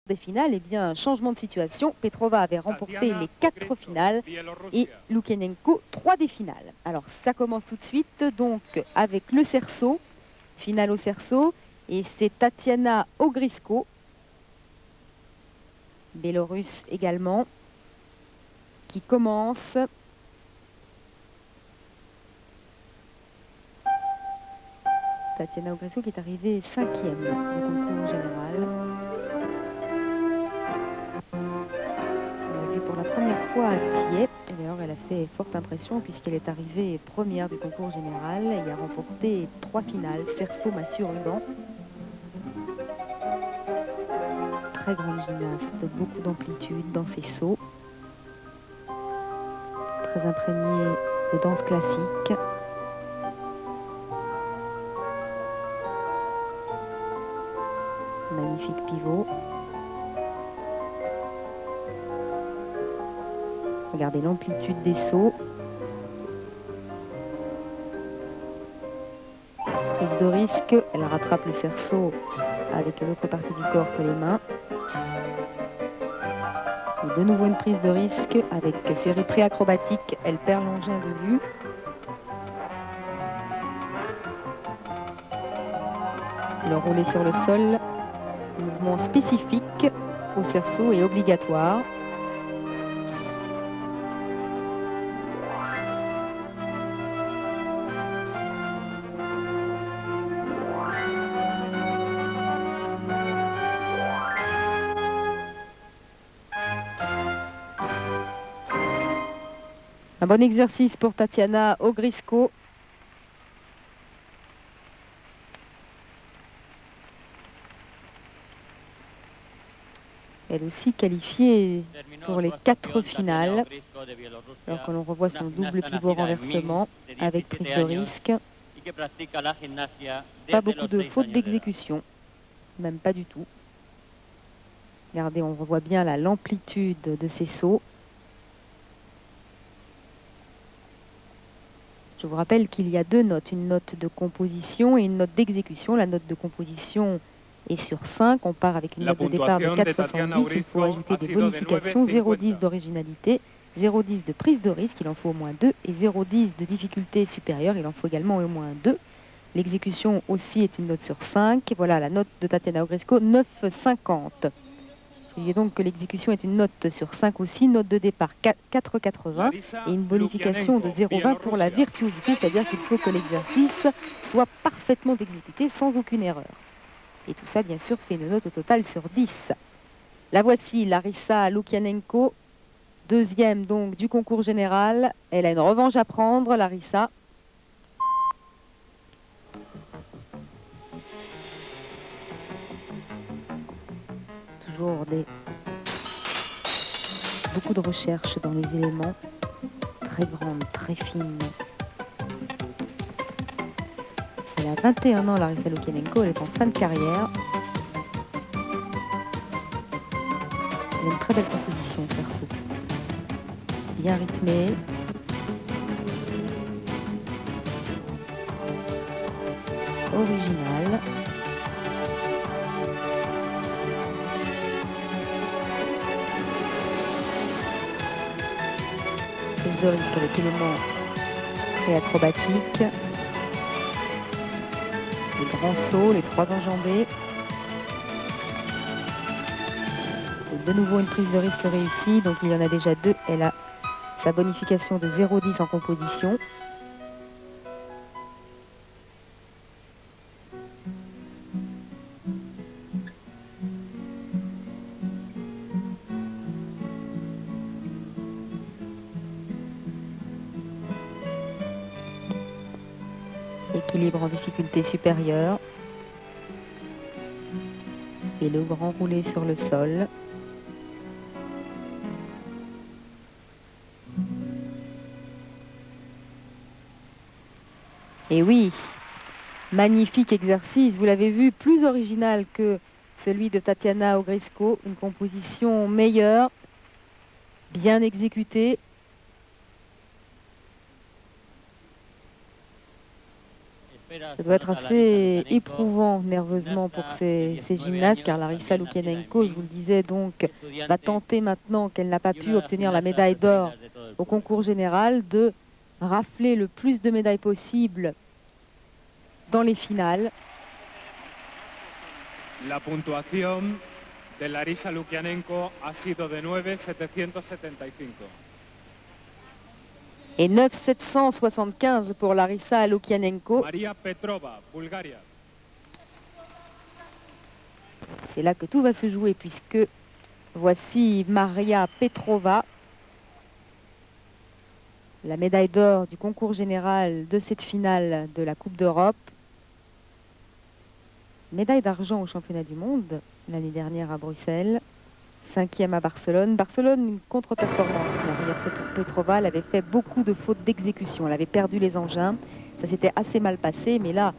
des finales, eh bien, changement de situation. Petrova avait remporté les 4 finales et Loukyanenko 3 des finales. Alors ça commence tout de suite donc avec le cerceau, finale au cerceau, et c'est Tatiana Ogrysko, Bélorusse également, qui commence. Tatiana Ogrysko qui est arrivée 5e du concours général. Pour la première fois à Thiers, et d'ailleurs elle a fait forte impression puisqu'elle est arrivée première du concours général et a remporté 3 finales, cerceau, massue, ruban. Très grande gymnaste, beaucoup d'amplitude dans ses sauts, très imprégnée de danse classique. Magnifique pivot. Regardez l'amplitude des sauts. Prise de risque, elle rattrape le cerceau avec l'autre partie du corps que les mains. Et de nouveau une prise de risque avec ses repris acrobatiques. Elle perd l'engin de vue. Le rouler sur le sol, mouvement spécifique au cerceau est obligatoire. Un bon exercice pour Tatiana Ogrysko. Elle aussi qualifiée pour les 4 finales. Alors que l'on revoit son double pivot renversement avec prise de risque. Pas beaucoup de fautes d'exécution, même pas du tout. Regardez, on revoit bien là l'amplitude de ses sauts. Je vous rappelle qu'il y a 2 notes, une note de composition et une note d'exécution. La note de composition est sur 5. On part avec une note de départ de 4,70. Il faut ajouter des bonifications, 0,10 d'originalité, 0,10 de prise de risque, il en faut au moins 2, et 0,10 de difficulté supérieure, il en faut également au moins 2. L'exécution aussi est une note sur 5. Voilà la note de Tatiana Ogrysko, 9,50. Je disais donc que l'exécution est une note sur 5 aussi, note de départ 4,80 et une bonification de 0,20 pour la virtuosité, c'est-à-dire qu'il faut que l'exercice soit parfaitement exécuté sans aucune erreur. Et tout ça, bien sûr, fait une note au total sur 10. La voici, Larissa Loukyanenko, 2e donc du concours général. Elle a une revanche à prendre, Larissa. Toujours beaucoup de recherche dans les éléments, très grande, très fine. Elle a 21 ans, Larissa Loukyanenko, elle est en fin de carrière. Elle a une très belle composition, cerceau. Bien rythmée. Originale. Prise de risque avec éléments et acrobatiques. Les grands sauts, les 3 enjambées. Et de nouveau une prise de risque réussie, donc il y en a déjà 2. Elle a sa bonification de 0,10 en composition. Équilibre en difficulté supérieure. Et le grand roulé sur le sol. Et oui, magnifique exercice, vous l'avez vu, plus original que celui de Tatiana Ogrysko, une composition meilleure, bien exécutée. Ça doit être assez éprouvant nerveusement pour ces gymnastes, car Larissa Lukianenko, je vous le disais, donc, va tenter maintenant qu'elle n'a pas pu obtenir la médaille d'or au concours général, de rafler le plus de médailles possible dans les finales. La puntuación de Larissa Lukianenko ha sido de 9,775. Et 9,775 pour Larissa Lukianenko. Maria Petrova, Bulgaria. C'est là que tout va se jouer, puisque voici Maria Petrova, la médaille d'or du concours général de cette finale de la Coupe d'Europe. Médaille d'argent au championnat du monde l'année dernière à Bruxelles. 5e à Barcelone. Barcelone, une contre-performance. Maria Petrova, elle avait fait beaucoup de fautes d'exécution. Elle avait perdu les engins. Ça s'était assez mal passé, mais là,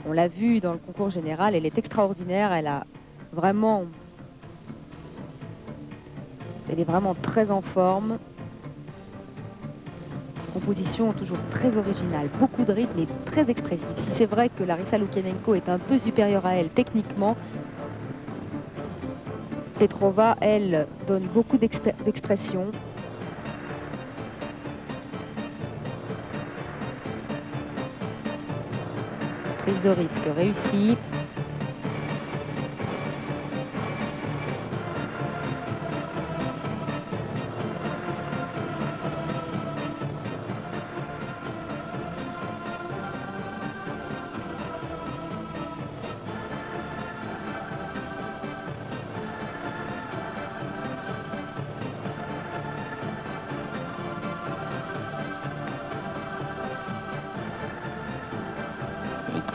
on l'a vu dans le concours général, elle est extraordinaire. Elle est vraiment très en forme. Composition toujours très originale, beaucoup de rythme et très expressif. Si c'est vrai que Larissa Lukianenko est un peu supérieure à elle techniquement, Petrova, elle, donne beaucoup d'expression. Prise de risque réussie.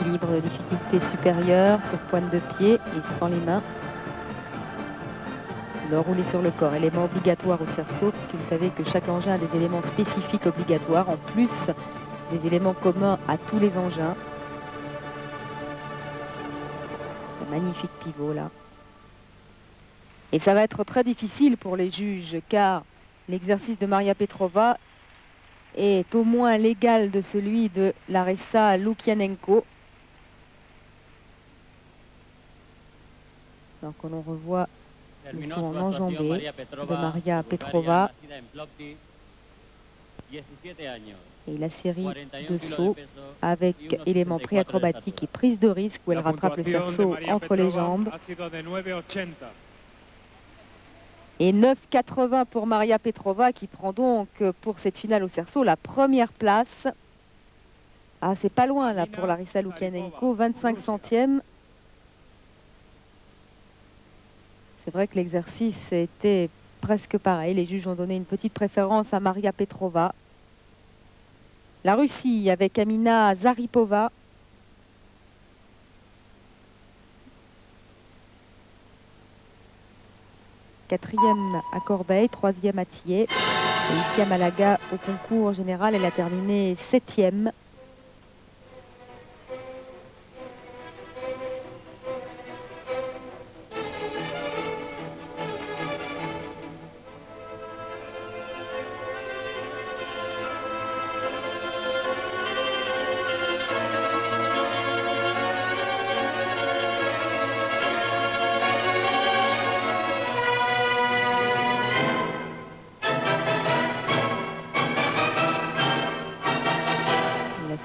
Équilibre de difficulté supérieure sur pointe de pied et sans les mains. Le rouler sur le corps, élément obligatoire au cerceau, puisque vous savez que chaque engin a des éléments spécifiques obligatoires, en plus des éléments communs à tous les engins. Un magnifique pivot là. Et ça va être très difficile pour les juges, car l'exercice de Maria Petrova est au moins l'égal de celui de Larissa Lukianenko. Alors que l'on revoit le saut en enjambé de Maria Petrova et la série de sauts avec éléments pré-acrobatiques et prise de risque où elle rattrape le cerceau entre les jambes. Et 9,80 pour Maria Petrova qui prend donc pour cette finale au cerceau la première place. Ah, c'est pas loin là pour Larissa Lukianenko, 25 centièmes. C'est vrai que l'exercice était presque pareil. Les juges ont donné une petite préférence à Maria Petrova. La Russie avec Amina Zaripova. Quatrième à Corbeil, troisième à Thiers. Et ici à Malaga, au concours général, elle a terminé 7e.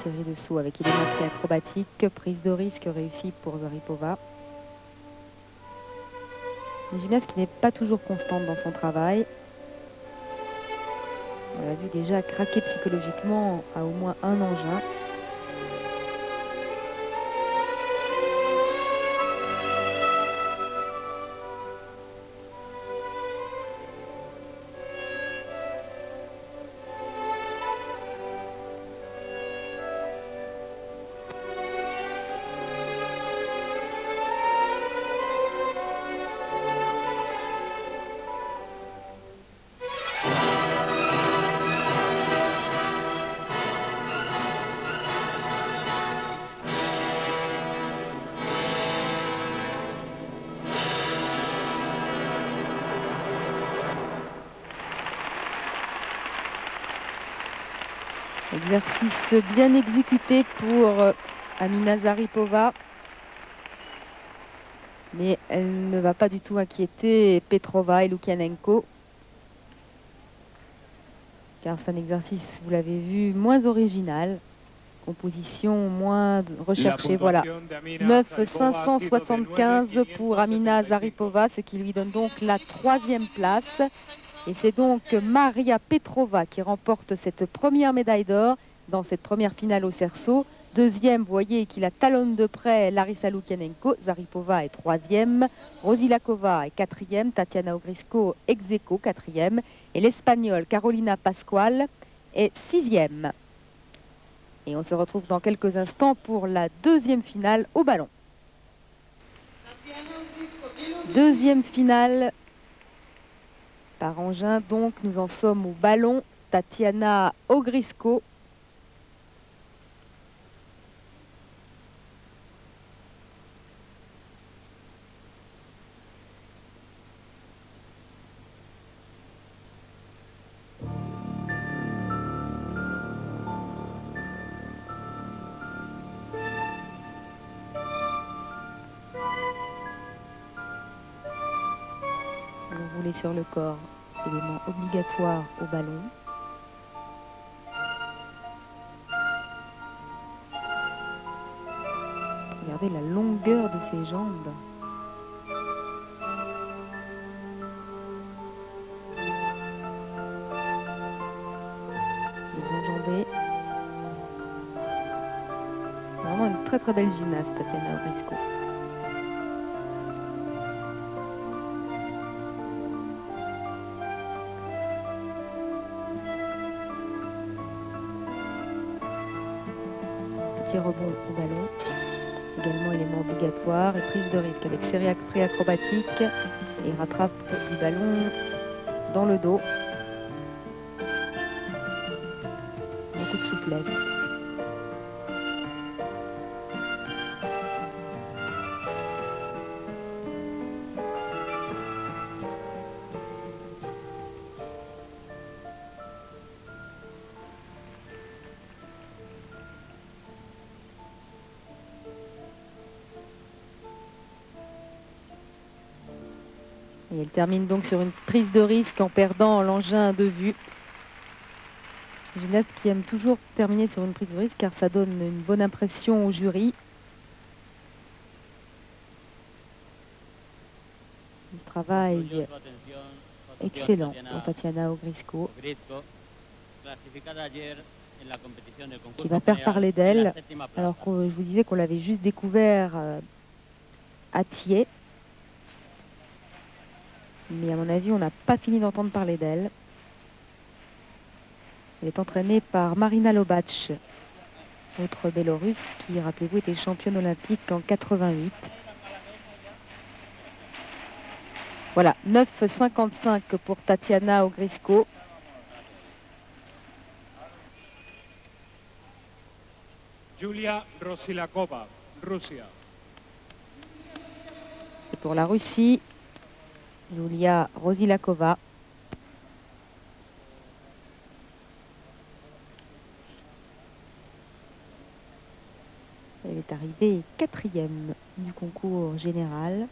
Série de sauts avec éléments acrobatiques, prise de risque réussie pour Zaripova. Une gymnaste qui n'est pas toujours constante dans son travail. On l'a vu déjà craquer psychologiquement à au moins un engin. Exercice bien exécuté pour Amina Zaripova. Mais elle ne va pas du tout inquiéter Petrova et Lukianenko. Car c'est un exercice, vous l'avez vu, moins original. Composition moins recherchée. Voilà, 9,575 pour Amina Zaripova, ce qui lui donne donc la 3e place. Et c'est donc Maria Petrova qui remporte cette première médaille d'or dans cette première finale au cerceau. Deuxième, vous voyez qu'il la talonne de près Larissa Lukianenko. Zaripova est 3e. Rosilakova est 4e. Tatiana Ogrisko ex aequo 4e. Et l'Espagnole Carolina Pascual est 6e. Et on se retrouve dans quelques instants pour la 2e finale au ballon. 2e finale par engin, donc nous en sommes au ballon. Tatiana Ogrisko. Rouler sur le corps, élément obligatoire au ballon. Regardez la longueur de ses jambes. Les enjambées. C'est vraiment une très très belle gymnaste, Tatiana Ogrisko. Petit rebond au ballon. Également élément obligatoire et prise de risque avec série pré-acrobatique et rattrape du ballon dans le dos. Beaucoup de souplesse. Et elle termine donc sur une prise de risque en perdant l'engin de vue. Gymnaste qui aime toujours terminer sur une prise de risque car ça donne une bonne impression au jury. Du travail excellent pour Tatiana Ogrisko, qui va faire parler d'elle, alors que je vous disais qu'on l'avait juste découvert à Thiers. Mais à mon avis, on n'a pas fini d'entendre parler d'elle. Elle est entraînée par Marina Lobac, autre Bélorusse qui, rappelez-vous, était championne olympique en 88. Voilà, 9,55 pour Tatiana Ogrisko. Julia Rosilakova, Russie. Et pour la Russie, Julia Rosilakova. Elle est arrivée 4e du concours général.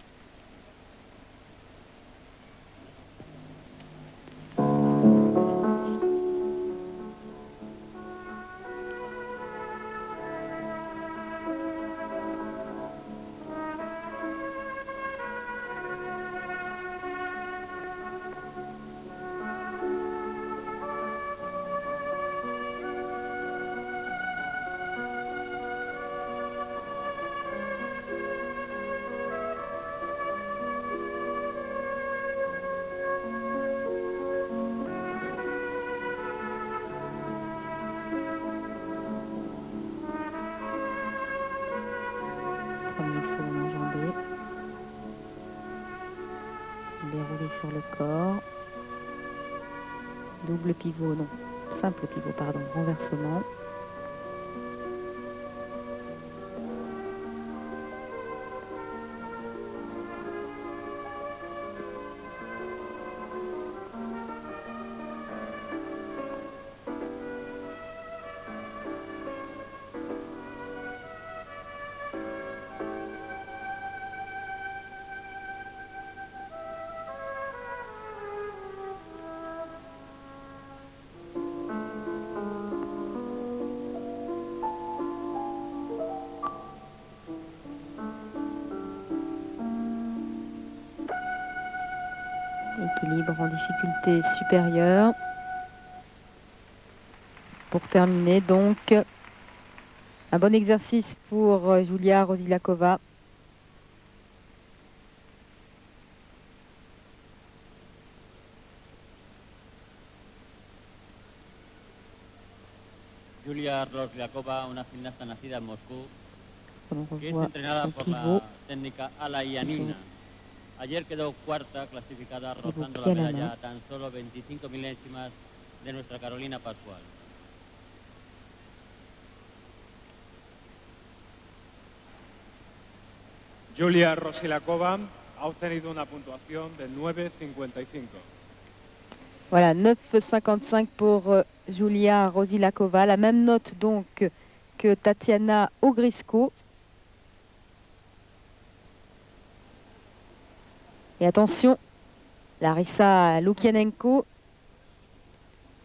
Premier saut enjambé. Déroulé sur le corps. Double pivot, non, simple pivot, pardon, renversement. Équilibre en difficulté supérieure. Pour terminer, donc, un bon exercice pour Julia Rosilakova. Julia Rosilakova, una gimnasta nacida en Moscú, que es entrenada por la técnica ala yanina. Ayer quedó cuarta clasificada, rozando la medalla a tan solo 25 milésimas de nuestra Carolina Pascual. Julia Rosilakova ha obtenido una puntuación de 9,55. Voilà, 9,55 pour Julia Rosilakova. La même note donc que Tatiana Ogrisko. Et attention, Larissa Lukianenko,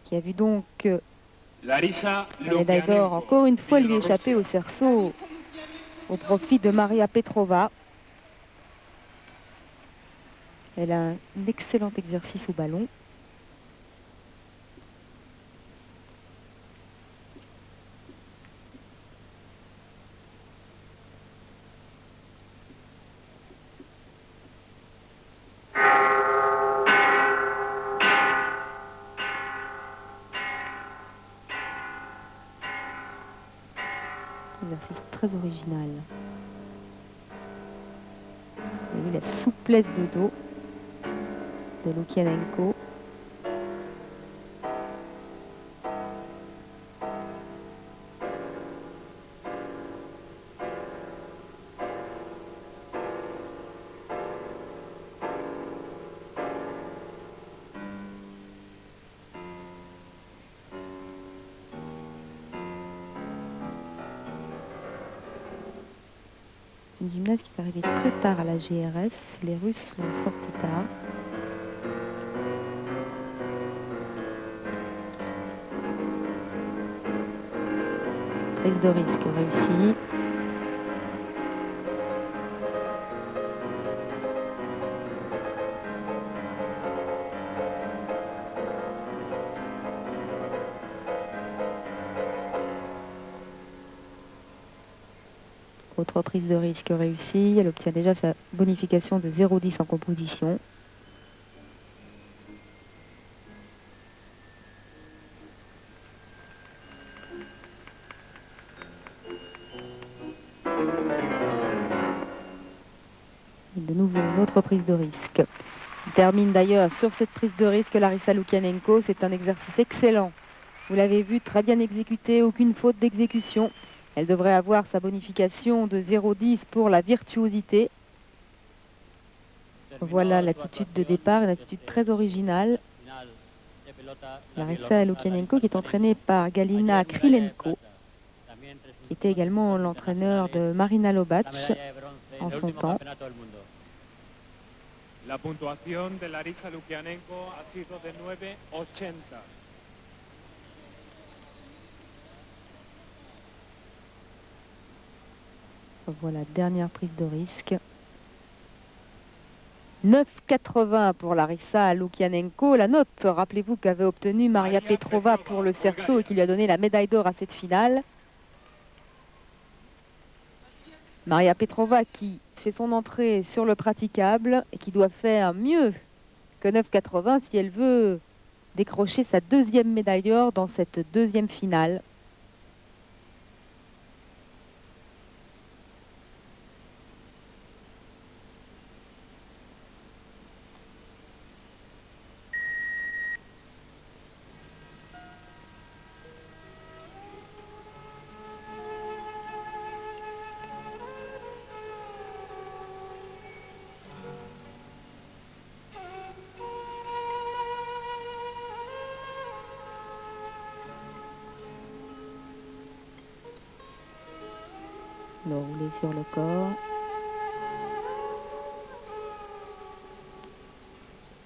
qui a vu donc la médaille d'or encore une fois lui échapper au cerceau au profit de Maria Petrova. Elle a un excellent exercice au ballon. Exercice très original. Vous avez vu la souplesse de dos de Lukianenko. C'est une gymnaste qui est arrivée très tard à la GRS. Les Russes l'ont sortie tard. Prise de risque réussie. Autre prise de risque réussie. Elle obtient déjà sa bonification de 0,10 en composition. Et de nouveau une autre prise de risque. Elle termine d'ailleurs sur cette prise de risque Larissa Lukianenko. C'est un exercice excellent. Vous l'avez vu, très bien exécuté, aucune faute d'exécution. Elle devrait avoir sa bonification de 0,10 pour la virtuosité. Voilà l'attitude de départ, une attitude très originale. Larissa Lukianenko qui est entraînée par Galina Krylenko, qui était également l'entraîneur de Marina Lobac en son temps. La puntuación de Larissa Lukianenko ha sido de 9,80. Voilà, dernière prise de risque. 9,80 pour Larissa Lukianenko. La note, rappelez-vous, qu'avait obtenue Maria Petrova pour le cerceau et qui lui a donné la médaille d'or à cette finale. Maria Petrova qui fait son entrée sur le praticable et qui doit faire mieux que 9,80 si elle veut décrocher sa deuxième médaille d'or dans cette deuxième finale. Le rouler sur le corps.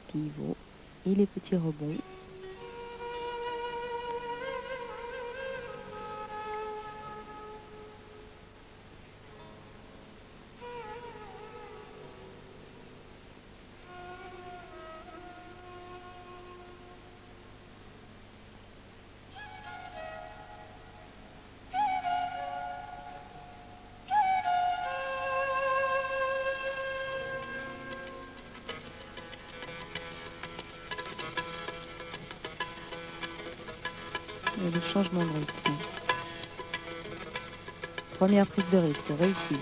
Pivot et les petits rebonds. Et le changement de rythme. Première prise de risque, réussie.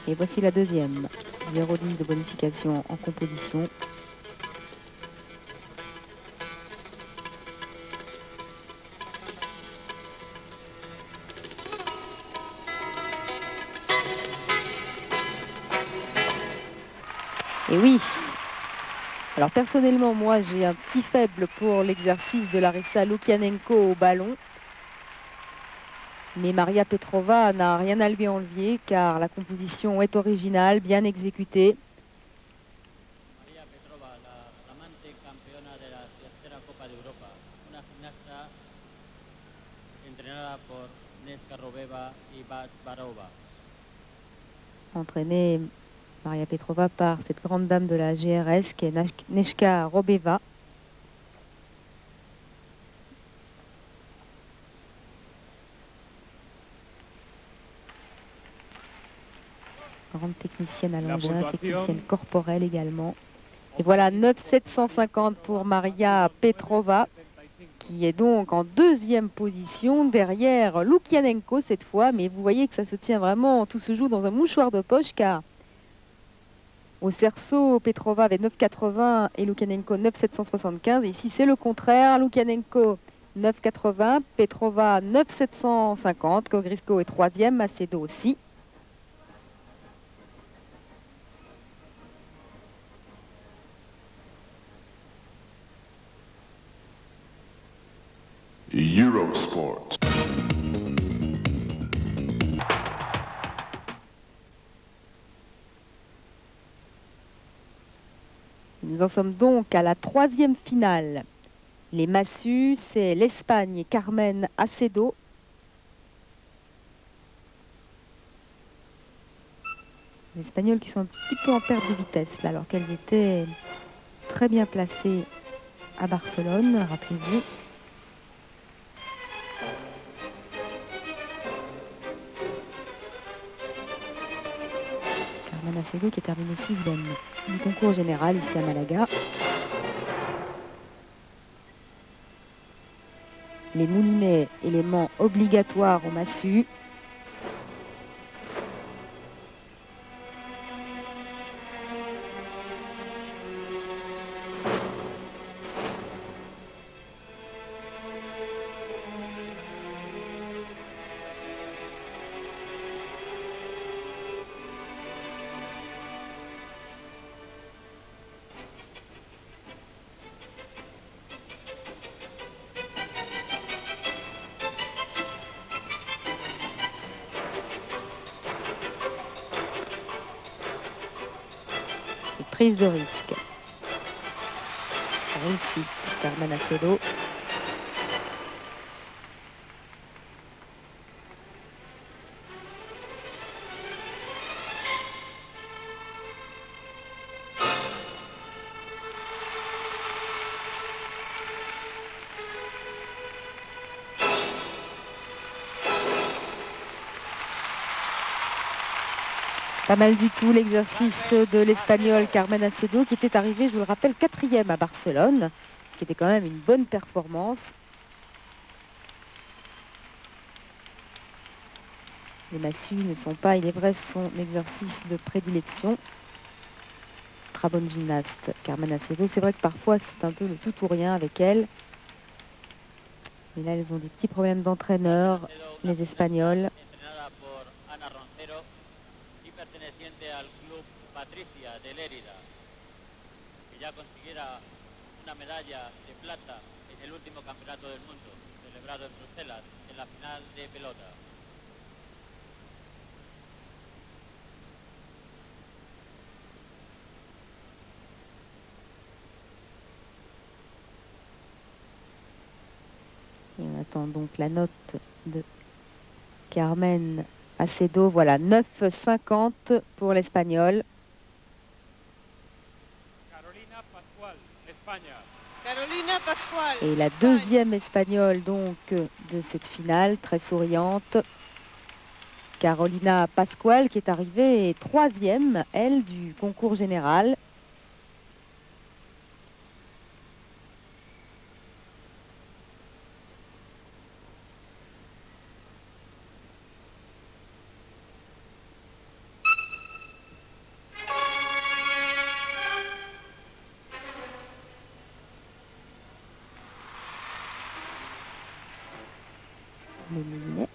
Et voici la deuxième. 0,10 de bonification en composition. Et oui. Alors personnellement, moi j'ai un petit faible pour l'exercice de Larissa Lukianenko au ballon. Mais Maria Petrova n'a rien à lui enlever car la composition est originale, bien exécutée. Maria Petrova, la flamante campeona de la tercera Copa de Europa, una gimnasta entrenada por Neska Robeva y Barova. Entraînée Maria Petrova par cette grande dame de la GRS qui est Neska Robeva. Grande technicienne à l'engin, technicienne corporelle également. Et voilà 9,750 pour Maria Petrova, qui est donc en deuxième position derrière Lukianenko cette fois. Mais vous voyez que ça se tient vraiment, tout se joue dans un mouchoir de poche car au cerceau, Petrova avait 9,80 et Lukianenko 9,775. Et ici, c'est le contraire. Lukianenko 9,80, Petrova 9,750. Kogrisko est troisième, Macedo aussi. Eurosport. Nous en sommes donc à la troisième finale. Les massus, c'est l'Espagne et Carmen Acedo. Les Espagnols qui sont un petit peu en perte de vitesse, là, alors qu'elles étaient très bien placées à Barcelone, rappelez-vous. Carmen Acedo qui est terminée 6e du concours général ici à Malaga. Les moulinets, éléments obligatoires au massue. Prise de risque. Réussi pour Carmen Acedo. Pas mal du tout l'exercice de l'Espagnol Carmen Acedo qui était arrivé, je vous le rappelle, 4e à Barcelone, ce qui était quand même une bonne performance. Les massues ne sont pas, il est vrai, son exercice de prédilection. Très bonne gymnaste Carmen Acedo. C'est vrai que parfois c'est un peu le tout ou rien avec elle. Mais là, elles ont des petits problèmes d'entraîneur, les Espagnols. Perteneciente al club Patricia de Lérida, que ya consiguiera una medalla de plata en el último campeonato del mundo, celebrado en Bruselas, en la final de pelota. Et on attend donc la note de Carmen Acedo, voilà, 9,50 pour l'Espagnol. Carolina Pascual, España. Carolina Pascual. Et la deuxième Espagnole donc de cette finale, très souriante. Carolina Pascual qui est arrivée 3e, elle, du concours général. mes moulinets.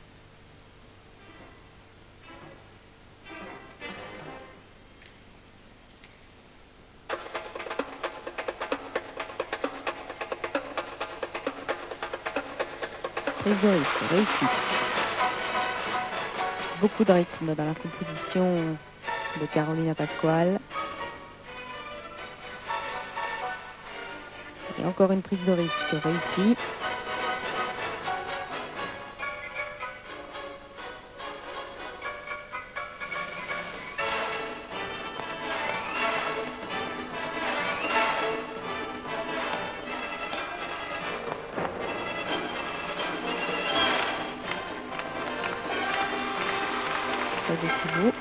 Prise de risque réussie. Beaucoup de rythme dans la composition de Carolina Pascual. Et encore une prise de risque réussie. Très beau.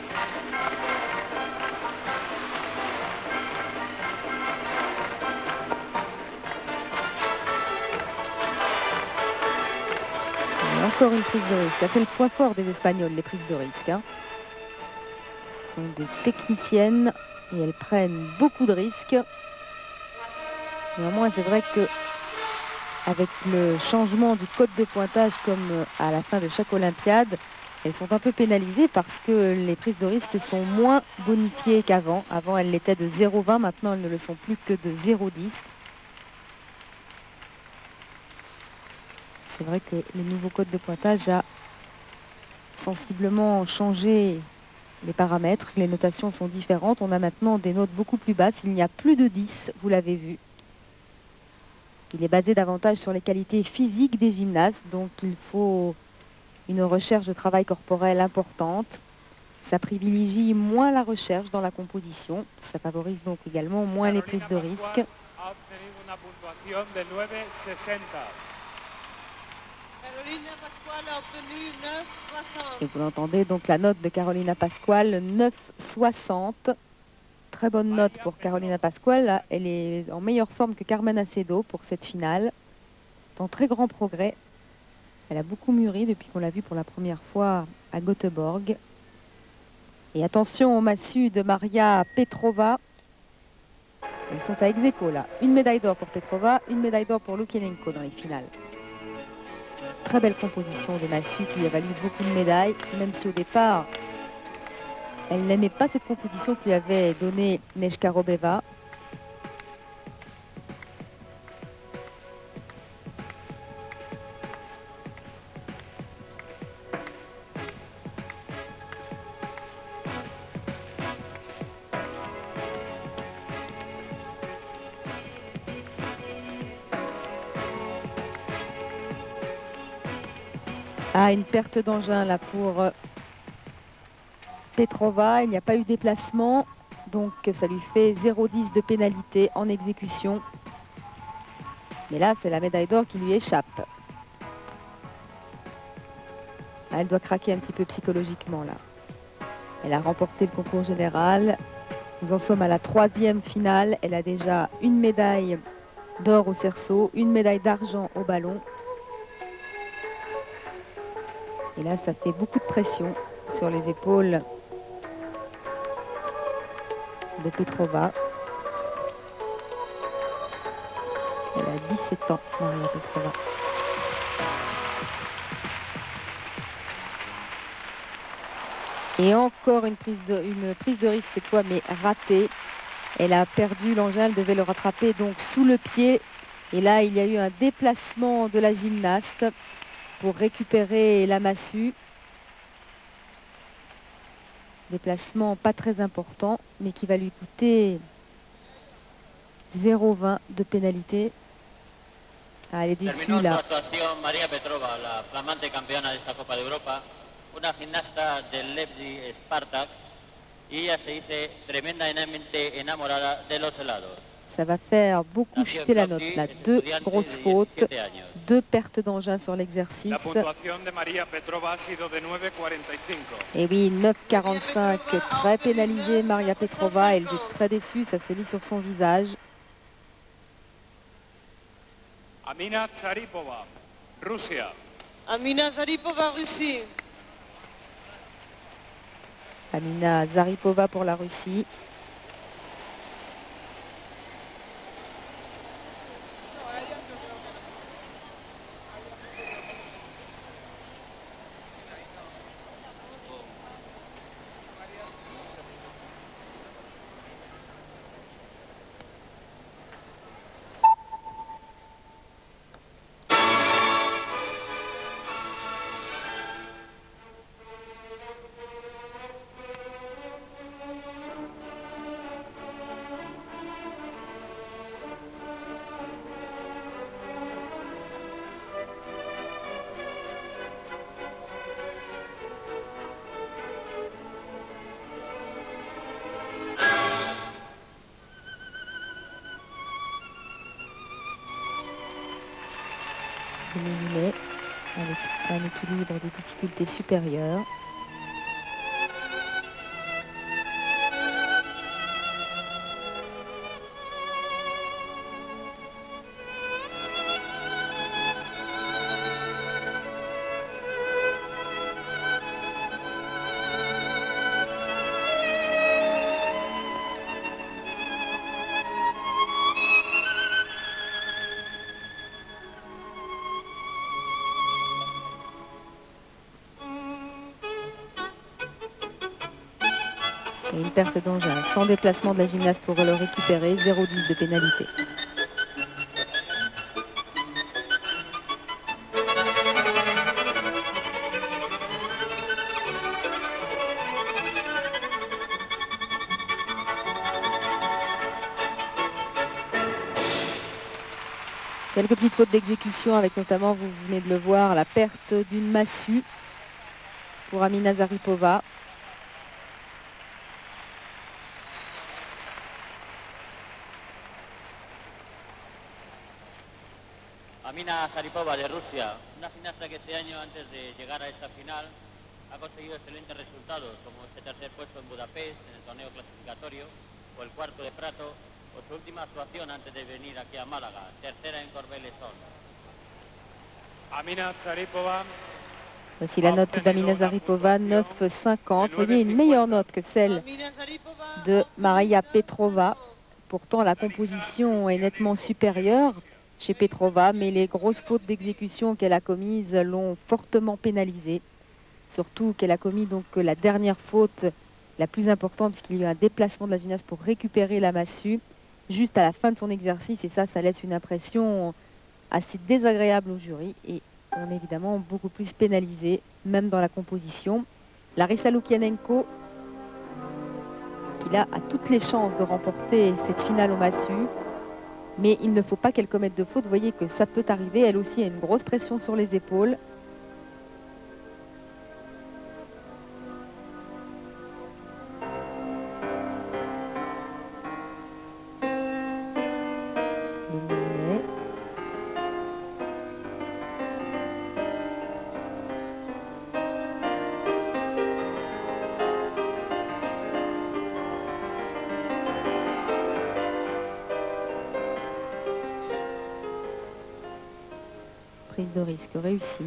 Encore une prise de risque. C'est le point fort des Espagnols, les prises de risque. Ce sont des techniciennes et elles prennent beaucoup de risques. Néanmoins, c'est vrai que avec le changement du code de pointage, comme à la fin de chaque Olympiade, elles sont un peu pénalisées parce que les prises de risque sont moins bonifiées qu'avant. Avant, elles l'étaient de 0,20. Maintenant, elles ne le sont plus que de 0,10. C'est vrai que le nouveau code de pointage a sensiblement changé les paramètres. Les notations sont différentes. On a maintenant des notes beaucoup plus basses. Il n'y a plus de 10, vous l'avez vu. Il est basé davantage sur les qualités physiques des gymnastes. Donc il faut une recherche de travail corporel importante. Ça privilégie moins la recherche dans la composition. Ça favorise donc également moins les prises de risque. Carolina Pascual a obtenu 9,60. Et vous l'entendez, donc la note de Carolina Pascual, 9,60. Très bonne note pour Carolina Pascual. Elle est en meilleure forme que Carmen Acedo pour cette finale. En très grand progrès. Elle a beaucoup mûri depuis qu'on l'a vue pour la première fois à Göteborg. Et attention au massue de Maria Petrova. Ils sont à ex-aequo là. Une médaille d'or pour Petrova, une médaille d'or pour Lukianenko dans les finales. Très belle composition des massues qui lui a valu beaucoup de médailles, même si au départ, elle n'aimait pas cette composition que lui avait donnée Nežka Robeva. Ah, une perte d'engin là pour Petrova. Il n'y a pas eu déplacement, donc ça lui fait 0,10 de pénalité en exécution. Mais là, c'est la médaille d'or qui lui échappe. Ah, elle doit craquer un petit peu psychologiquement là. Elle a remporté le concours général. Nous en sommes à la 3e finale. Elle a déjà une médaille d'or au cerceau, une médaille d'argent au ballon. Et là, ça fait beaucoup de pression sur les épaules de Petrova. Elle a 17 ans, Maria Petrova. Et encore une prise de risque cette fois, mais ratée. Elle a perdu l'engin, elle devait le rattraper donc sous le pied. Et là, il y a eu un déplacement de la gymnaste pour récupérer la massue. Déplacement pas très important, mais qui va lui coûter 0,20 de pénalité. Ah, elle est déçue là. Maria Petrova, la flamante campeona de esta Copa de Europa, una gimnasta del Leipzig Spartak, y ella se dice tremendamente enamorada de los helados. Ça va faire beaucoup chuter la note là. 2 grosses fautes, 2 pertes d'engin sur l'exercice. Et oui, 9,45, très pénalisée Maria Petrova. Elle est très déçue, ça se lit sur son visage. Amina Zaripova, Russie. Amina Zaripova, Russie. Amina Zaripova pour la Russie. Moulinet avec un équilibre de difficulté supérieure. Et une perte d'engin sans déplacement de la gymnaste pour le récupérer, 0,10 de pénalité. Quelques petites fautes d'exécution avec notamment, vous venez de le voir, la perte d'une massue pour Amina Zaripova. Amina Zaripova de Rusia, una gimnasta que este año, antes de llegar a esta final, ha conseguido excelentes resultados, como este tercer puesto en Budapest, en el torneo clasificatorio, o el cuarto de Prato, o su última actuación antes de venir aquí a Málaga, tercera en Corbeil-Essonnes. Amina Zaripova. Voici la note d'Amina Zaripova, 9,50. Vous voyez, une meilleure note que celle de Maria Petrova. Pourtant, la composition est nettement supérieure chez Petrova, mais les grosses fautes d'exécution qu'elle a commises l'ont fortement pénalisée. Surtout qu'elle a commis donc la dernière faute, la plus importante, puisqu'il y a eu un déplacement de la gymnaste pour récupérer la massue, juste à la fin de son exercice. Et ça laisse une impression assez désagréable au jury. Et on est évidemment beaucoup plus pénalisé, même dans la composition. Larissa Lukianenko, qui là a toutes les chances de remporter cette finale au massue. Mais il ne faut pas qu'elle commette de faute. Vous voyez que ça peut arriver. Elle aussi a une grosse pression sur les épaules. Le Moulinet. Prise de risque réussie.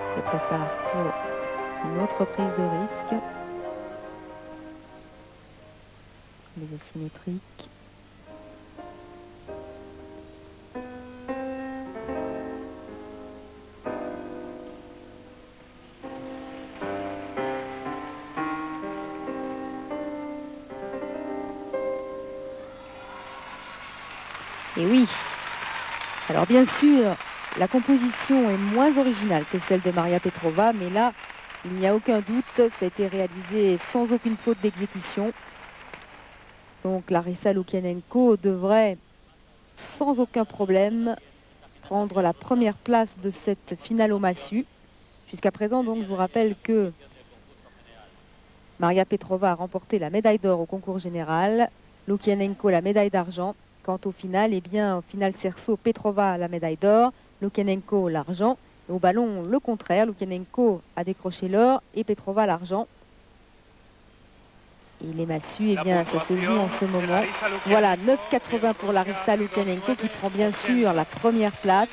Se prépare pour une autre prise de risque. Les asymétriques. Et oui, alors bien sûr, la composition est moins originale que celle de Maria Petrova, mais là, il n'y a aucun doute, ça a été réalisé sans aucune faute d'exécution. Donc Larissa Lukianenko devrait sans aucun problème prendre la première place de cette finale au massue. Jusqu'à présent, donc, je vous rappelle que Maria Petrova a remporté la médaille d'or au concours général, Lukianenko la médaille d'argent. Quant au final, eh bien, au final Cerceau, Petrova la médaille d'or, Lukianenko l'argent. Au ballon, le contraire, Lukianenko a décroché l'or et Petrova l'argent. Et les massues, eh bien, ça se joue en ce moment. Voilà, 9,80 pour Larissa Lukianenko qui prend bien sûr la première place.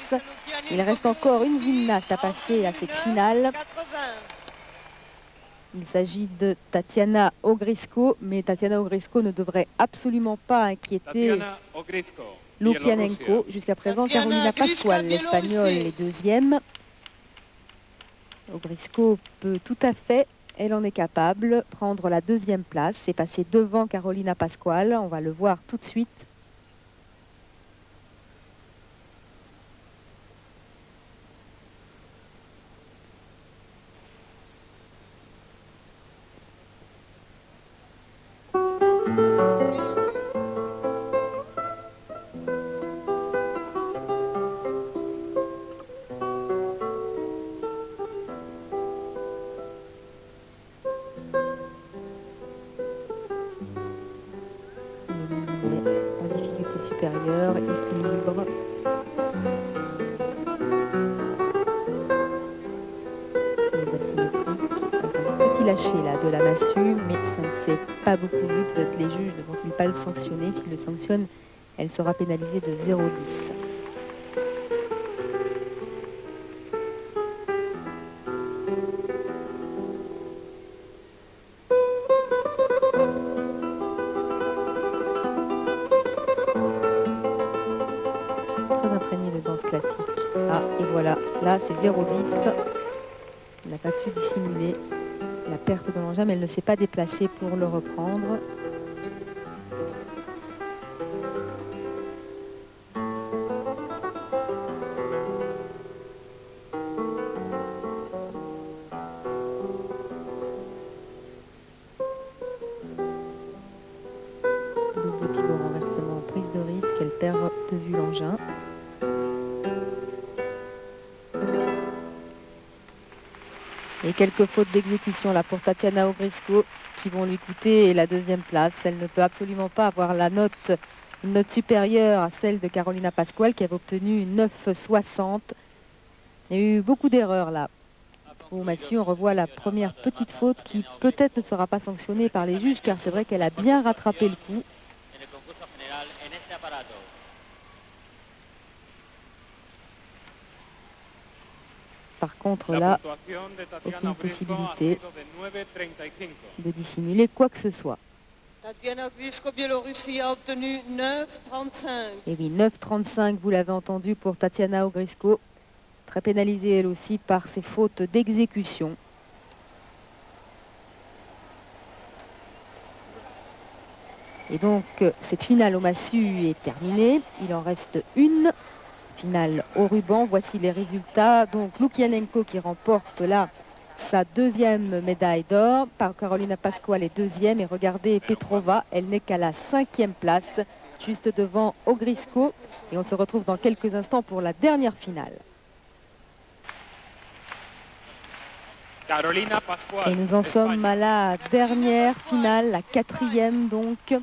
Il reste encore une gymnaste à passer à cette finale. Il s'agit de Tatiana Ogrysko, mais Tatiana Ogrysko ne devrait absolument pas inquiéter Lukianenko. Jusqu'à présent, Carolina Pascual, l'Espagnole, est deuxième. Ogrysko peut tout à fait, elle en est capable, prendre la deuxième place. C'est passé devant Carolina Pascual, on va le voir tout de suite. libre. Les asymétriques, un petit lâcher là de la massue, mais ça ne s'est pas beaucoup vu. Peut-être les juges ne vont-ils pas le sanctionner. S'ils le sanctionnent, elle sera pénalisée de 0,10. Classique. Ah, et voilà, là c'est 0,10. Elle n'a pas pu dissimuler la perte de l'engin, mais elle ne s'est pas déplacée pour le reprendre. Double pivot renversement, prise de risque, elle perd de vue l'engin. Et quelques fautes d'exécution là pour Tatiana Ogrysko qui vont lui coûter la deuxième place. Elle ne peut absolument pas avoir une note supérieure à celle de Carolina Pascual qui avait obtenu une 9,60. Il y a eu beaucoup d'erreurs là. Pour Massieu, on revoit la première petite faute qui peut-être ne sera pas sanctionnée par les juges car c'est vrai qu'elle a bien rattrapé le coup. Par contre, là, aucune possibilité de dissimuler quoi que ce soit. Tatiana Ogrysko, Biélorussie, a obtenu 9,35. Et oui, 9,35, vous l'avez entendu, pour Tatiana Ogrysko. Très pénalisée, elle aussi, par ses fautes d'exécution. Et donc, cette finale au massue est terminée. Il en reste une. Finale au ruban, voici les résultats. Donc Lukianenko qui remporte là sa deuxième médaille d'or. Carolina Pascual est deuxième et regardez Petrova, elle n'est qu'à la 5e place, juste devant Ogrysko. Et on se retrouve dans quelques instants pour la dernière finale. Et nous en sommes à la dernière finale, la 4e donc.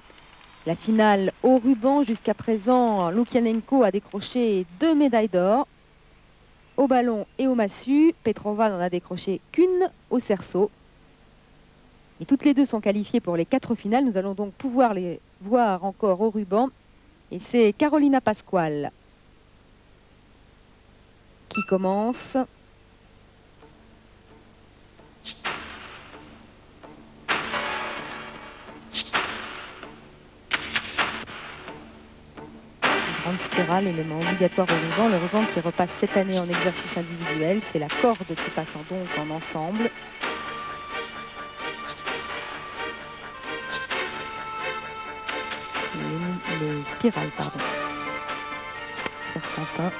La finale au ruban, jusqu'à présent, Lukianenko a décroché 2 médailles d'or au ballon et au massue. Petrova n'en a décroché qu'une au cerceau. Et toutes les deux sont qualifiées pour les 4 finales. Nous allons donc pouvoir les voir encore au ruban. Et c'est Carolina Pascual qui commence. Grande spirale, élément obligatoire au ruban. Le ruban qui repasse cette année en exercice individuel. C'est la corde qui passe donc en ensemble. Les spirales, pardon. Serpentin.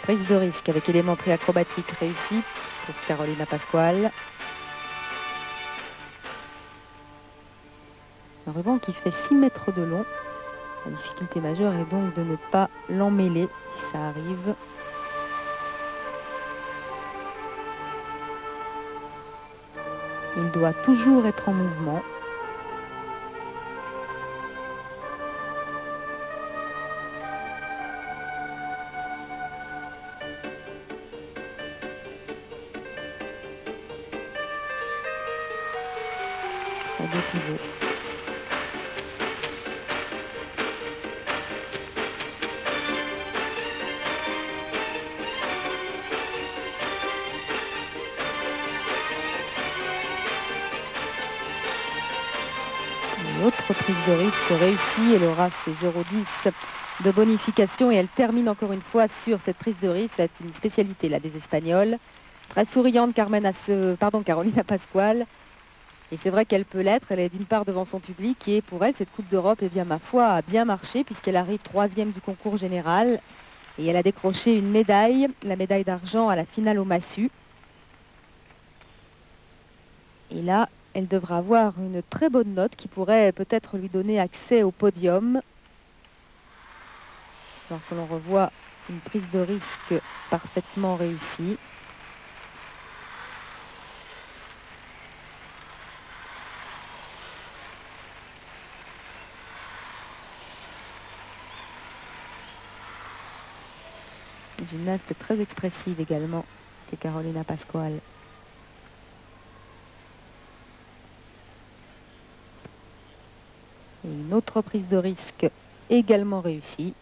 Prise de risque avec élément prix acrobatique réussi pour Carolina Pascual. Un ruban qui fait 6 mètres de long. La difficulté majeure est donc de ne pas l'emmêler si ça arrive. Il doit toujours être en mouvement. Très beau pivot. Autre prise de risque réussie, elle aura ses 0,10 de bonification et elle termine encore une fois sur cette prise de risque. C'est une spécialité là des Espagnols. Très souriante Carolina Pascual. Et c'est vrai qu'elle peut l'être. Elle est d'une part devant son public et pour elle cette Coupe d'Europe, eh bien ma foi, a bien marché puisqu'elle arrive 3e du concours général et elle a décroché une médaille, la médaille d'argent à la finale au massue. Et là, elle devra avoir une très bonne note qui pourrait peut-être lui donner accès au podium. Alors que l'on revoit une prise de risque parfaitement réussie. Gymnaste très expressive également que Carolina Pascual. Et une autre prise de risque également réussie.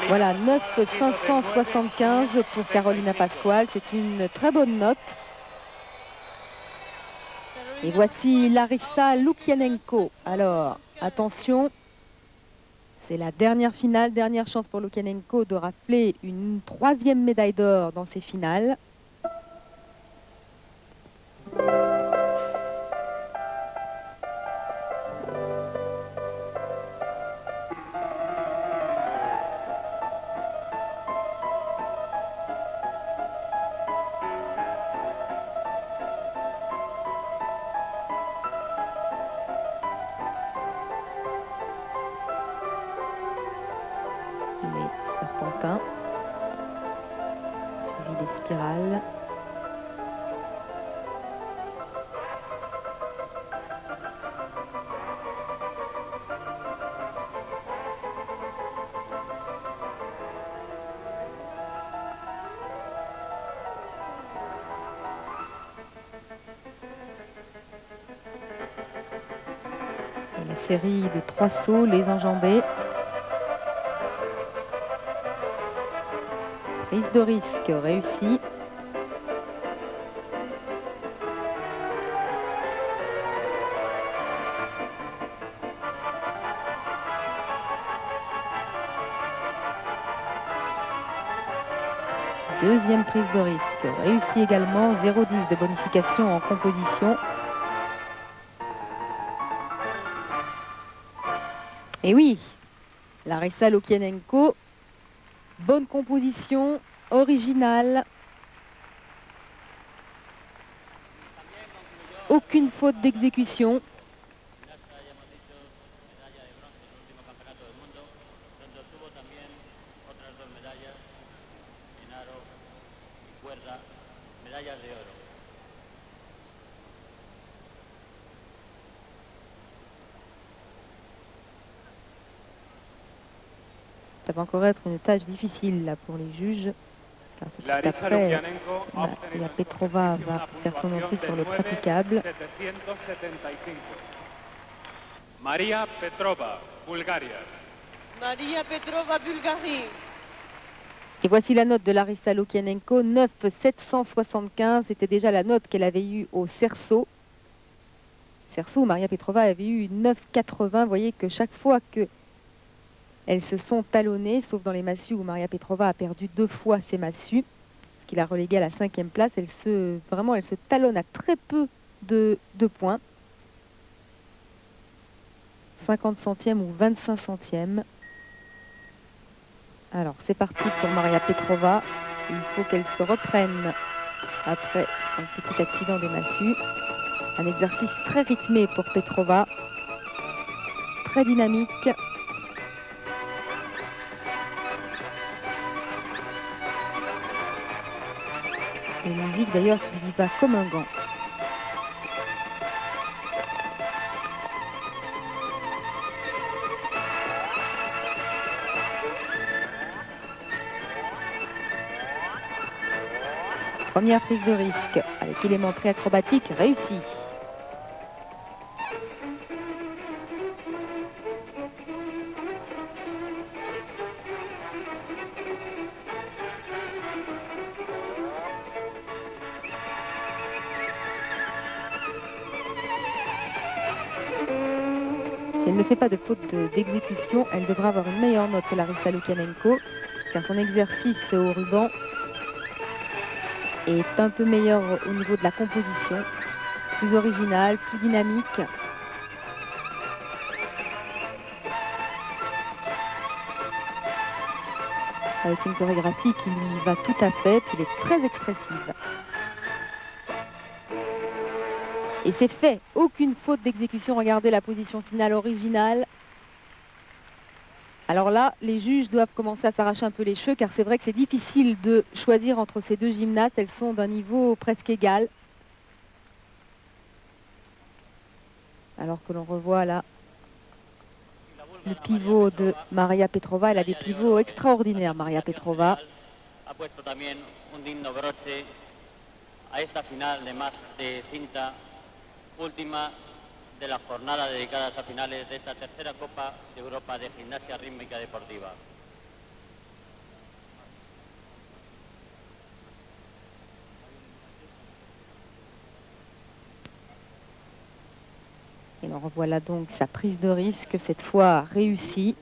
Voilà, 9,575 pour Carolina Pascual. C'est une très bonne note. Et voici Larissa Lukianenko. Alors, attention, c'est la dernière finale, dernière chance pour Lukianenko de rafler une 3e médaille d'or dans ces finales. Les serpentins, suivi des spirales. Et la série de 3 sauts, les enjambés. Prise de risque réussie. Deuxième prise de risque réussie également. 0,10 de bonification en composition. Et oui, Larissa Lukianenko, bonne composition, originale. Aucune faute d'exécution. Ça va encore être une tâche difficile là pour les juges, car tout de suite après, Maria Petrova va faire son entrée sur le praticable. Maria Petrova, Bulgarie. Maria Petrova, Bulgarie. Et voici la note de Larissa Lukianenko, 9,775. C'était déjà la note qu'elle avait eue au cerceau. Cerceau où Maria Petrova avait eu 9,80. Vous voyez que chaque fois que elles se sont talonnées, sauf dans les massues où Maria Petrova a perdu 2 fois ses massues, ce qui l'a reléguée à la 5e place. Elle se talonne à très peu de points. 50 centièmes ou 25 centièmes. Alors c'est parti pour Maria Petrova. Il faut qu'elle se reprenne après son petit accident des massues. Un exercice très rythmé pour Petrova. Très dynamique. Une musique d'ailleurs qui lui va comme un gant. Première prise de risque avec élément pré-acrobatique réussi. Si elle ne fait pas de faute d'exécution, elle devra avoir une meilleure note que Larissa Lukianenko, car son exercice au ruban est un peu meilleur au niveau de la composition, plus original, plus dynamique. Avec une chorégraphie qui lui va tout à fait, puis elle est très expressive. Et c'est fait, aucune faute d'exécution. Regardez la position finale originale. Alors là, les juges doivent commencer à s'arracher un peu les cheveux, car c'est vrai que c'est difficile de choisir entre ces deux gymnastes. Elles sont d'un niveau presque égal. Alors que l'on revoit là le pivot de Maria Petrova. Elle a des pivots extraordinaires, Maria Petrova. Ha puesto también un digno broche a esta final de más de cinta, última de la jornada dedicada a estas finales de esta tercera Copa de Europa de Gimnasia Rítmica Deportiva. Et on revoilà donc sa prise de risque, cette fois réussie,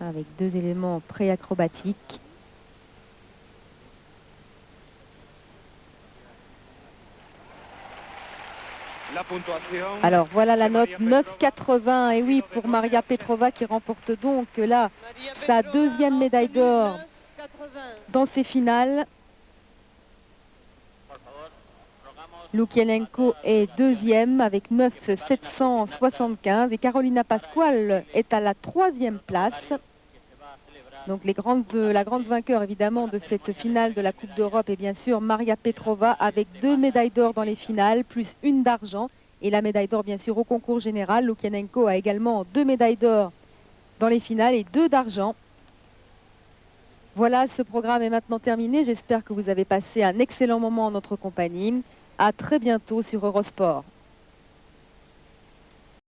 avec 2 éléments pré-acrobatiques. Alors voilà la note 9,80, et oui, pour Maria Petrova qui remporte donc là sa 2e médaille d'or dans ces finales. Lukianenko est 2e avec 9,775 et Carolina Pascual est à la 3e place. Donc la grande vainqueur évidemment de cette finale de la Coupe d'Europe est bien sûr Maria Petrova avec 2 médailles d'or dans les finales, plus 1 d'argent. Et la médaille d'or bien sûr au concours général. Lukianenko a également 2 médailles d'or dans les finales et 2 d'argent. Voilà, ce programme est maintenant terminé. J'espère que vous avez passé un excellent moment en notre compagnie. À très bientôt sur Eurosport.